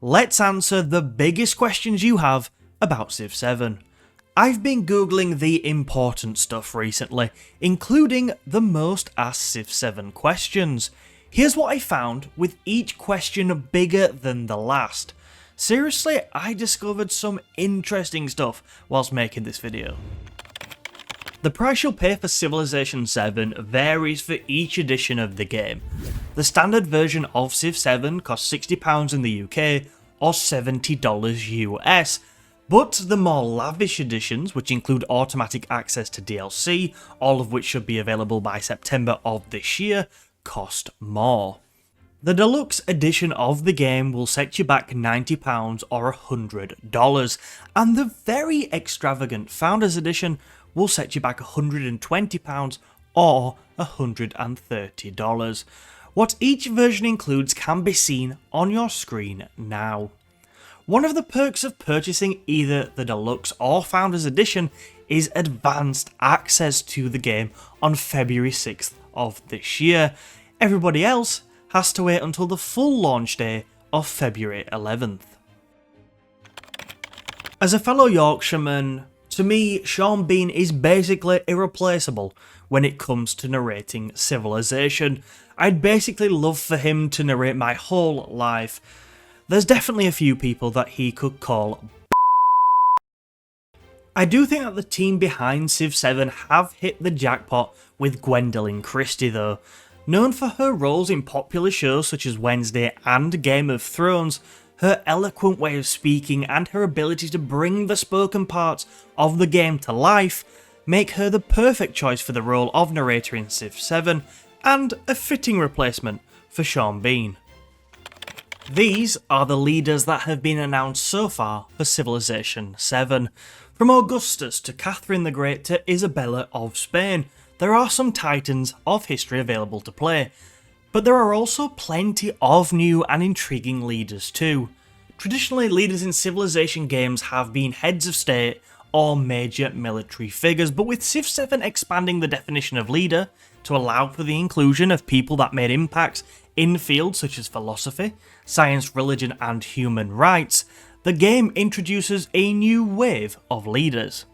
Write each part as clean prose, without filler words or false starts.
Let's answer the biggest questions you have about Civ 7. I've been googling the important stuff recently, including the most asked Civ 7 questions. Here's what I found, with each question bigger than the last. Seriously, I discovered some interesting stuff whilst making this video. The price you'll pay for Civilization 7 varies for each edition of the game. The standard version of Civ 7 costs £60 in the UK or $70 US, but the more lavish editions, which include automatic access to DLC, all of which should be available by September of this year, cost more. The deluxe edition of the game will set you back £90 or $100, and the very extravagant Founders Edition will set you back £120 or $130. What each version includes can be seen on your screen now. One of the perks of purchasing either the Deluxe or Founders Edition is advanced access to the game on February 6th of this year. Everybody else has to wait until the full launch day of February 11th. As a fellow Yorkshireman, to me, Sean Bean is basically irreplaceable when it comes to narrating Civilization. I'd basically love for him to narrate my whole life. There's definitely a few people that he could call. I do think that the team behind Civ 7 have hit the jackpot with Gwendolyn Christie though. Known for her roles in popular shows such as Wednesday and Game of Thrones, her eloquent way of speaking and her ability to bring the spoken parts of the game to life make her the perfect choice for the role of narrator in Civ 7 and a fitting replacement for Sean Bean. These are the leaders that have been announced so far for Civilization 7. From Augustus to Catherine the Great to Isabella of Spain, there are some titans of history available to play, but there are also plenty of new and intriguing leaders too. Traditionally, leaders in Civilization games have been heads of state or major military figures, but with Civ 7 expanding the definition of leader to allow for the inclusion of people that made impacts in fields such as philosophy, science, religion and human rights, the game introduces a new wave of leaders.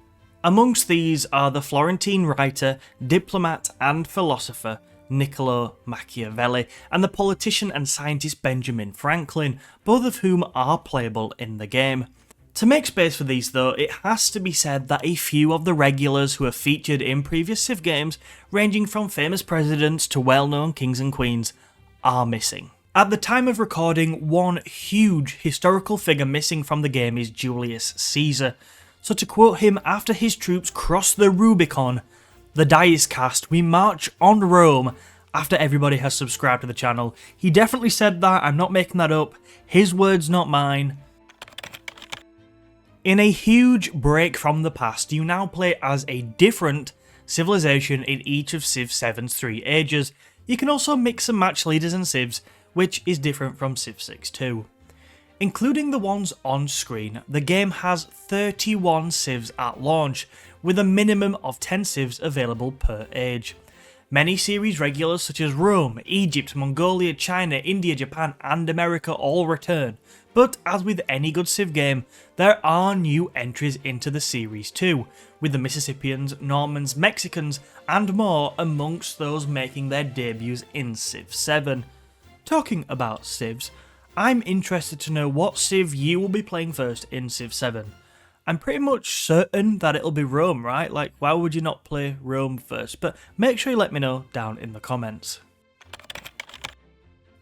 Amongst these are the Florentine writer, diplomat and philosopher Niccolo Machiavelli and the politician and scientist Benjamin Franklin, both of whom are playable in the game. To make space for these though, it has to be said that a few of the regulars who have featured in previous Civ games, ranging from famous presidents to well-known kings and queens, are missing. At the time of recording, one huge historical figure missing from the game is Julius Caesar. So to quote him after his troops cross the Rubicon, "The die is cast, we march on Rome," after everybody has subscribed to the channel. He definitely said that, I'm not making that up, his words not mine. In a huge break from the past, you now play as a different civilization in each of Civ 7's 3 ages. You can also mix and match leaders and civs, which is different from Civ 6 too. Including the ones on screen, the game has 31 civs at launch, with a minimum of 10 civs available per age. Many series regulars such as Rome, Egypt, Mongolia, China, India, Japan and America all return, but as with any good Civ game, there are new entries into the series too, with the Mississippians, Normans, Mexicans and more amongst those making their debuts in Civ 7. Talking about civs, I'm interested to know what civ you will be playing first in Civ 7. I'm pretty much certain that it'll be Rome, right? Like, why would you not play Rome first? But make sure you let me know down in the comments.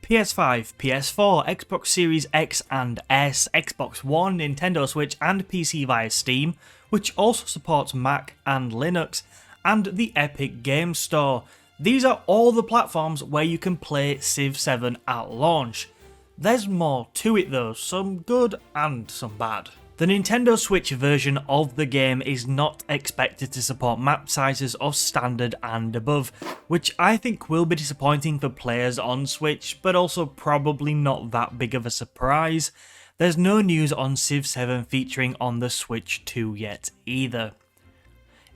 PS5, PS4, Xbox Series X and S, Xbox One, Nintendo Switch and PC via Steam, which also supports Mac and Linux, and the Epic Games Store. These are all the platforms where you can play Civ 7 at launch. There's more to it though, some good and some bad. The Nintendo Switch version of the game is not expected to support map sizes of standard and above, which I think will be disappointing for players on Switch, but also probably not that big of a surprise. There's no news on Civ 7 featuring on the Switch 2 yet either.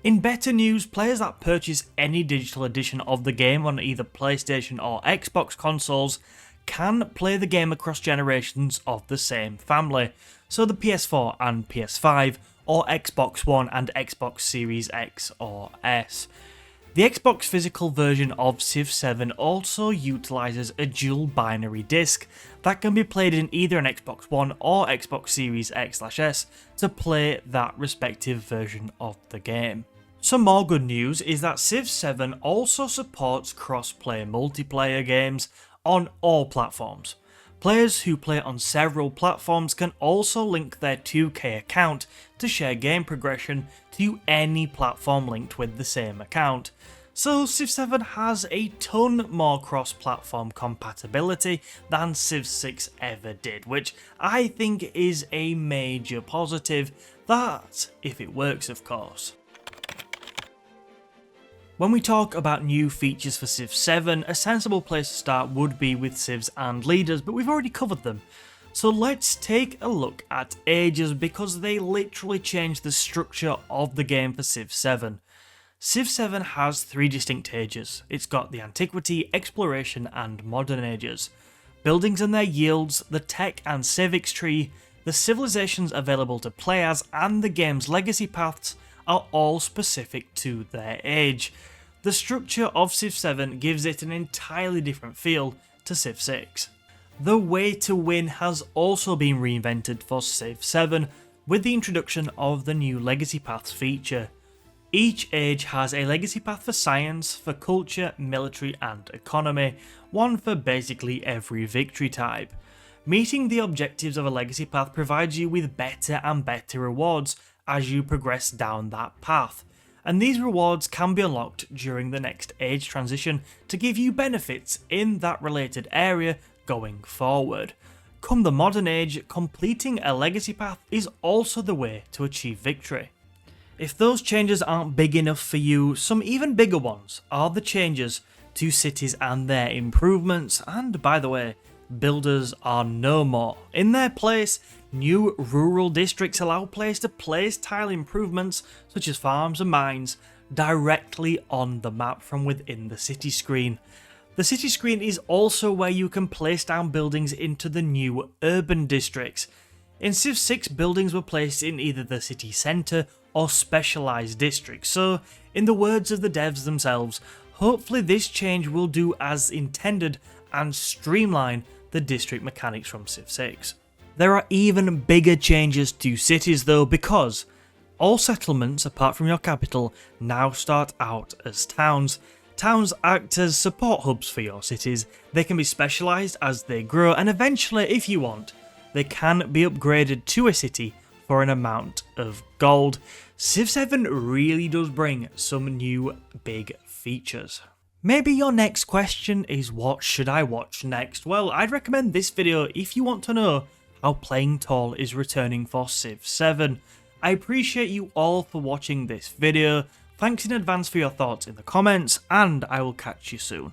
In better news, players that purchase any digital edition of the game on either PlayStation or Xbox consoles can play the game across generations of the same family, so the PS4 and PS5, or Xbox One and Xbox Series X or S. The Xbox physical version of Civ 7 also utilises a dual binary disc that can be played in either an Xbox One or Xbox Series X/S to play that respective version of the game. Some more good news is that Civ 7 also supports cross-play multiplayer games on all platforms. Players who play on several platforms can also link their 2K account to share game progression to any platform linked with the same account. So Civ 7 has a ton more cross-platform compatibility than Civ 6 ever did, which I think is a major positive, that if it works of course. When we talk about new features for Civ 7, a sensible place to start would be with civs and leaders, but we've already covered them. So let's take a look at ages, because they literally changed the structure of the game for Civ 7. Civ 7 has 3 distinct ages. It's got the Antiquity, Exploration and Modern ages. Buildings and their yields, the tech and civics tree, the civilizations available to play as, and the game's legacy paths are all specific to their age. The structure of Civ 7 gives it an entirely different feel to Civ 6. The way to win has also been reinvented for Civ 7 with the introduction of the new legacy paths feature. Each age has a legacy path for science, for culture, military and economy, one for basically every victory type. Meeting the objectives of a legacy path provides you with better and better rewards as you progress down that path, and these rewards can be unlocked during the next age transition to give you benefits in that related area going forward. Come the modern age, completing a legacy path is also the way to achieve victory. If those changes aren't big enough for you, some even bigger ones are the changes to cities and their improvements, and by the way, builders are no more. In their place, new rural districts allow players to place tile improvements, such as farms and mines, directly on the map from within the city screen. The city screen is also where you can place down buildings into the new urban districts. In Civ 6, buildings were placed in either the city centre or specialised districts, so in the words of the devs themselves, hopefully this change will do as intended and streamline the district mechanics from Civ 6. There are even bigger changes to cities though, because all settlements apart from your capital now start out as towns. Towns act as support hubs for your cities. They can be specialised as they grow, and eventually, if you want, they can be upgraded to a city for an amount of gold. Civ 7 really does bring some new big features. Maybe your next question is, what should I watch next? Well, I'd recommend this video if you want to know how Playing Tall is returning for Civ 7. I appreciate you all for watching this video. Thanks in advance for your thoughts in the comments, and I will catch you soon.